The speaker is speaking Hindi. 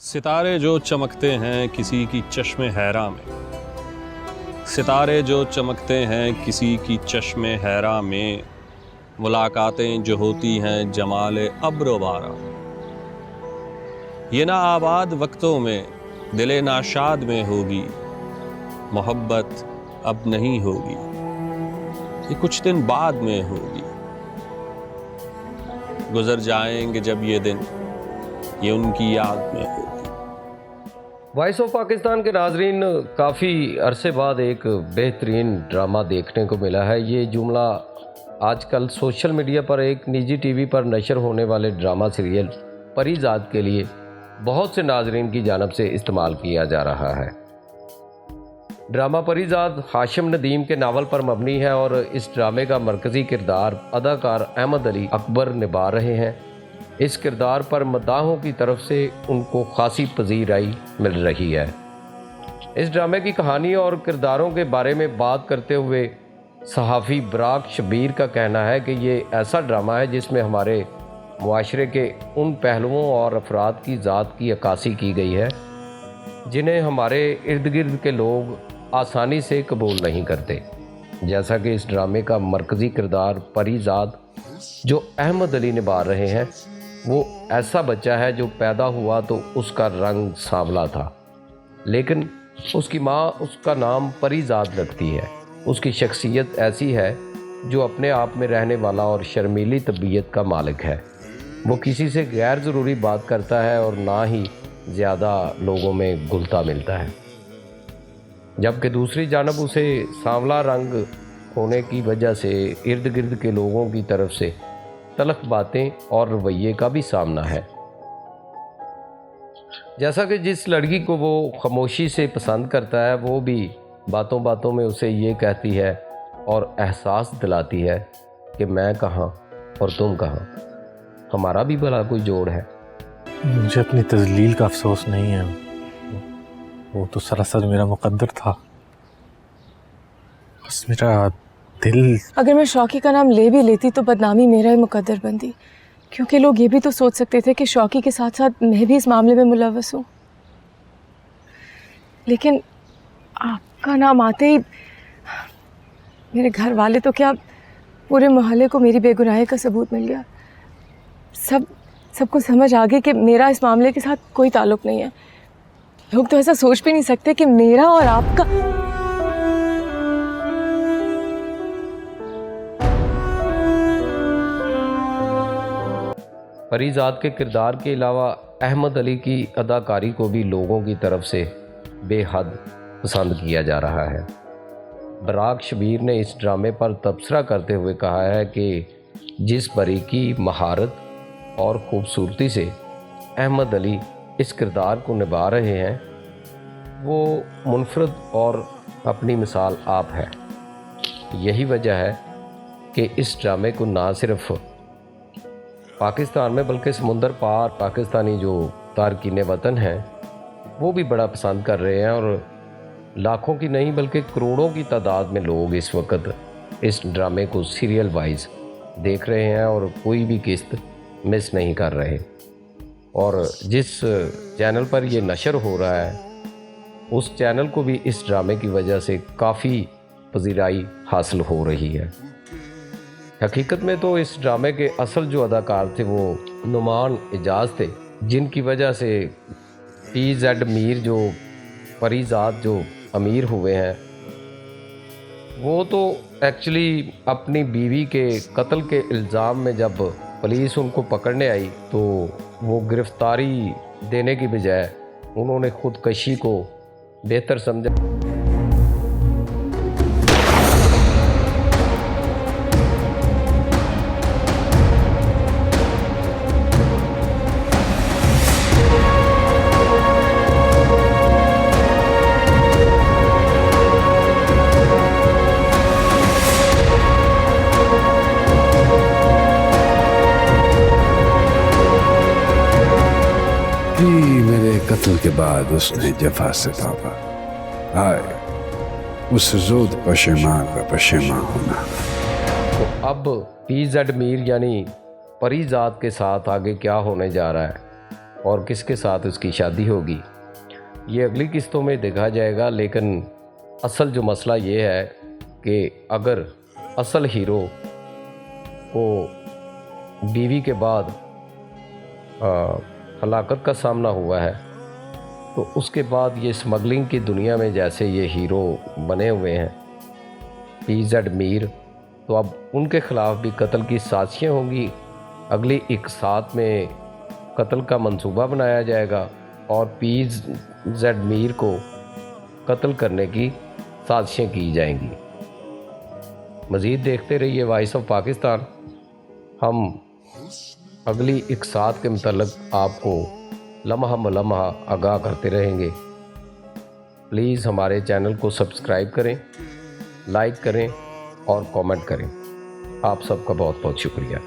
सितारे जो चमकते हैं किसी की चश्मे हैरा में, सितारे जो चमकते हैं किसी की चश्मे हैरा में, मुलाकातें जो होती हैं जमाले अब्र बारा। ये ना आबाद वक्तों में दिले नाशाद में होगी, मोहब्बत अब नहीं होगी, ये कुछ दिन बाद में होगी। गुजर जाएंगे जब ये दिन, ये उनकी याद में होगी। वॉइस ऑफ पाकिस्तान के नाजरीन, काफ़ी अरसे बाद एक बेहतरीन ड्रामा देखने को मिला है। ये जुमला आजकल सोशल मीडिया पर एक निजी टीवी पर नशर होने वाले ड्रामा सीरियल परीज़ाद के लिए बहुत से नाजरीन की जानिब से इस्तेमाल किया जा रहा है। ड्रामा परीज़ाद हाशिम नदीम के नावल पर मबनी है और इस ड्रामे का मरकज़ी किरदार अदाकार अहमद अली अकबर निभा रहे हैं। इस किरदार पर मद्दाहों की तरफ से उनको खासी पजीराई मिल रही है। इस ड्रामे की कहानी और किरदारों के बारे में बात करते हुए सहाफ़ी बराक शबीर का कहना है कि ये ऐसा ड्रामा है जिसमें हमारे मुआशरे के उन पहलुओं और अफराद की ज़ात की अक्कासी की गई है जिन्हें हमारे इर्द गिर्द के लोग आसानी से कबूल नहीं करते। जैसा कि इस ड्रामे का मरकज़ी किरदार परीज़ाद जो अहमद अली निभा रहे हैं, वो ऐसा बच्चा है जो पैदा हुआ तो उसका रंग सांवला था, लेकिन उसकी माँ उसका नाम परीज़ाद रखती है। उसकी शख्सियत ऐसी है जो अपने आप में रहने वाला और शर्मीली तबीयत का मालिक है। वो किसी से गैर ज़रूरी बात करता है और ना ही ज़्यादा लोगों में घुलता मिलता है, जबकि दूसरी जानब उसे सांवला रंग होने की वजह से इर्द गिर्द के लोगों की तरफ से तलख बातें और रवैये का भी सामना है। जैसा कि जिस लड़की को वो खामोशी से पसंद करता है, वो भी बातों बातों में उसे ये कहती है और एहसास दिलाती है कि मैं कहाँ और तुम कहाँ, हमारा भी भला कोई जोड़ है। मुझे अपनी तज़लील का अफसोस नहीं है, वो तो सरासर मेरा मुकद्दर था। बस मेरा दिल, अगर मैं शौकी का नाम ले भी लेती तो बदनामी मेरा ही मुकद्दर बनती, क्योंकि लोग ये भी तो सोच सकते थे कि शौकी के साथ साथ मैं भी इस मामले में मुलव्वस हूँ। लेकिन आपका नाम आते ही मेरे घर वाले तो क्या, पूरे मोहल्ले को मेरी बेगुनाही का सबूत मिल गया। सबको समझ आ गई कि मेरा इस मामले के साथ कोई ताल्लुक़ नहीं है। लोग तो ऐसा सोच भी नहीं सकते कि मेरा और आपका। परीज़ाद के किरदार के अलावा अहमद अली की अदाकारी को भी लोगों की तरफ से बेहद पसंद किया जा रहा है। बराक शबीर ने इस ड्रामे पर तबसरा करते हुए कहा है कि जिस बारीकी, महारत और ख़ूबसूरती से अहमद अली इस किरदार को निभा रहे हैं, वो मुनफरद और अपनी मिसाल आप है। यही वजह है कि इस ड्रामे को ना सिर्फ पाकिस्तान में बल्कि समुंदर पार पाकिस्तानी जो तारकीन वतन हैं वो भी बड़ा पसंद कर रहे हैं और लाखों की नहीं बल्कि करोड़ों की तादाद में लोग इस वक्त इस ड्रामे को सीरियल वाइज देख रहे हैं और कोई भी किस्त मिस नहीं कर रहे। और जिस चैनल पर ये नशर हो रहा है, उस चैनल को भी इस ड्रामे की वजह से काफ़ी पजीराई हासिल हो रही है। हकीकत में तो इस ड्रामे के असल जो अदाकार थे वो नुमान एजाज थे, जिनकी वजह से PZ मीर जो परीज़ाद जो अमीर हुए हैं, वो तो एक्चुअली अपनी बीवी के कत्ल के इल्ज़ाम में जब पुलिस उनको पकड़ने आई तो वो गिरफ्तारी देने की बजाय उन्होंने ख़ुदकशी को बेहतर समझा। मेरे कत्ल के बाद उसने जफा से पापा आए, उस रोज पशेमान का पशेमान होना। तो अब PZ मीर यानी परीज़ाद के साथ आगे क्या होने जा रहा है, और किसके साथ उसकी शादी होगी, ये अगली किस्तों में देखा जाएगा। लेकिन असल जो मसला ये है कि अगर असल हीरो को बीवी के बाद हलाकत का सामना हुआ है, तो उसके बाद ये स्मगलिंग की दुनिया में जैसे ये हीरो बने हुए हैं PZ मीर, तो अब उनके ख़िलाफ़ भी कत्ल की साजिशें होंगी। अगली एक साथ में कत्ल का मंसूबा बनाया जाएगा और PZ मीर को कत्ल करने की साजिशें की जाएंगी। मज़ीद देखते रहिए वॉइस ऑफ पाकिस्तान। हम अगली एक साथ के मतलब आपको लम्हा मलम्हा आगाह करते रहेंगे। प्लीज़ हमारे चैनल को सब्सक्राइब करें, लाइक करें और कमेंट करें। आप सबका बहुत बहुत शुक्रिया।